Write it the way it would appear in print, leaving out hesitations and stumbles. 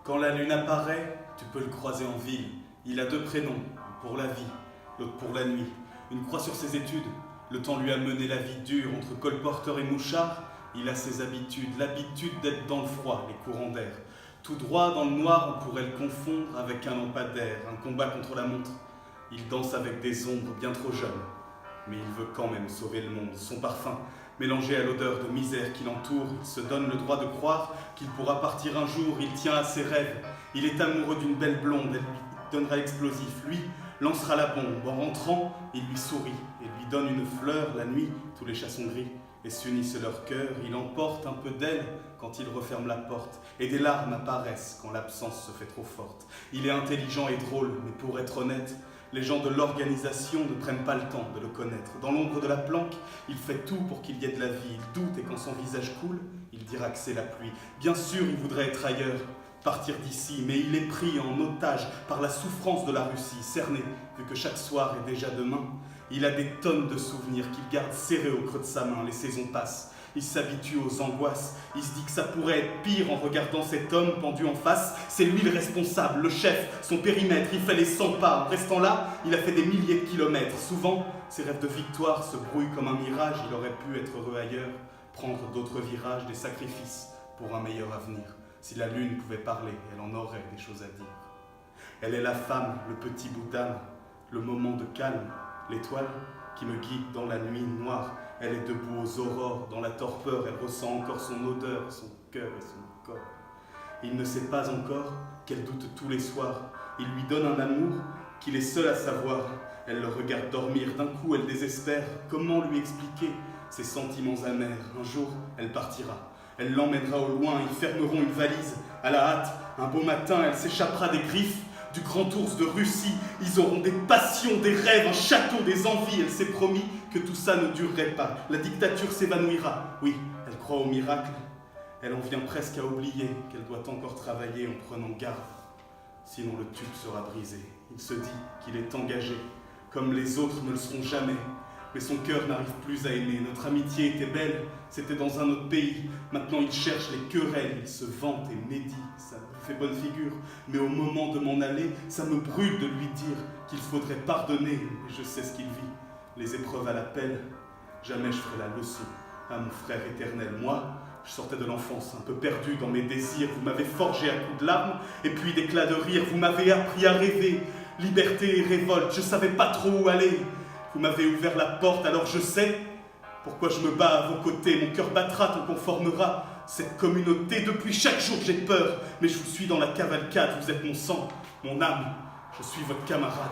Quand la lune apparaît, tu peux le croiser en ville. Il a deux prénoms, pour la vie, l'autre pour la nuit. Une croix sur ses études, le temps lui a mené la vie dure. Entre colporteur et mouchard, il a ses habitudes, l'habitude d'être dans le froid, les courants d'air. Tout droit dans le noir, on pourrait le confondre avec un lampadaire, un combat contre la montre. Il danse avec des ombres bien trop jeunes, mais il veut quand même sauver le monde. Son parfum, mélangé à l'odeur de misère qui l'entoure, il se donne le droit de croire qu'il pourra partir un jour. Il tient à ses rêves, il est amoureux d'une belle blonde, elle lui donnera l'explosif, lui lancera la bombe. En rentrant, il lui sourit et lui donne une fleur. La nuit, tous les chats sont gris et s'unissent leurs cœurs. Il emporte un peu d'elle quand il referme la porte, et des larmes apparaissent quand l'absence se fait trop forte. Il est intelligent et drôle, mais pour être honnête, les gens de l'organisation ne prennent pas le temps de le connaître. Dans l'ombre de la planque, il fait tout pour qu'il y ait de la vie. Il doute et quand son visage coule, il dira que c'est la pluie. Bien sûr, il voudrait être ailleurs, partir d'ici, mais il est pris en otage par la souffrance de la Russie, cerné, vu que chaque soir est déjà demain. Il a des tonnes de souvenirs qu'il garde serrés au creux de sa main. Les saisons passent, il s'habitue aux angoisses. Il se dit que ça pourrait être pire en regardant cet homme pendu en face. C'est lui le responsable, le chef, son périmètre. Il fait les 100 pas. En restant là, il a fait des milliers de kilomètres. Souvent, ses rêves de victoire se brouillent comme un mirage. Il aurait pu être heureux ailleurs, prendre d'autres virages, des sacrifices pour un meilleur avenir. Si la lune pouvait parler, elle en aurait des choses à dire. Elle est la femme, le petit bout d'âme, le moment de calme, l'étoile qui me guide dans la nuit noire. Elle est debout aux aurores, dans la torpeur, elle ressent encore son odeur, son cœur et son corps. Il ne sait pas encore qu'elle doute tous les soirs. Il lui donne un amour qu'il est seul à savoir. Elle le regarde dormir, d'un coup elle désespère. Comment lui expliquer ses sentiments amers? Un jour, elle partira. Elle l'emmènera au loin, ils fermeront une valise. À la hâte, un beau matin, elle s'échappera des griffes du grand ours de Russie. Ils auront des passions, des rêves, un château, des envies. Elle s'est promis que tout ça ne durerait pas. La dictature s'évanouira. Oui, elle croit au miracle. Elle en vient presque à oublier qu'elle doit encore travailler en prenant garde. Sinon le tube sera brisé. Il se dit qu'il est engagé, comme les autres ne le seront jamais. Mais son cœur n'arrive plus à aimer. Notre amitié était belle, c'était dans un autre pays. Maintenant il cherche les querelles, il se vante et médit. Ça me fait bonne figure, mais au moment de m'en aller, ça me brûle de lui dire qu'il faudrait pardonner. Et je sais ce qu'il vit, les épreuves à la pelle. Jamais je ferai la leçon à mon frère éternel. Moi, je sortais de l'enfance, un peu perdu dans mes désirs. Vous m'avez forgé à coups de larmes et puis d'éclats de rire. Vous m'avez appris à rêver, liberté et révolte. Je savais pas trop où aller. Vous m'avez ouvert la porte, alors je sais pourquoi je me bats à vos côtés. Mon cœur battra tant qu'on formera cette communauté. Depuis chaque jour j'ai peur, mais je vous suis dans la cavalcade. Vous êtes mon sang, mon âme, je suis votre camarade.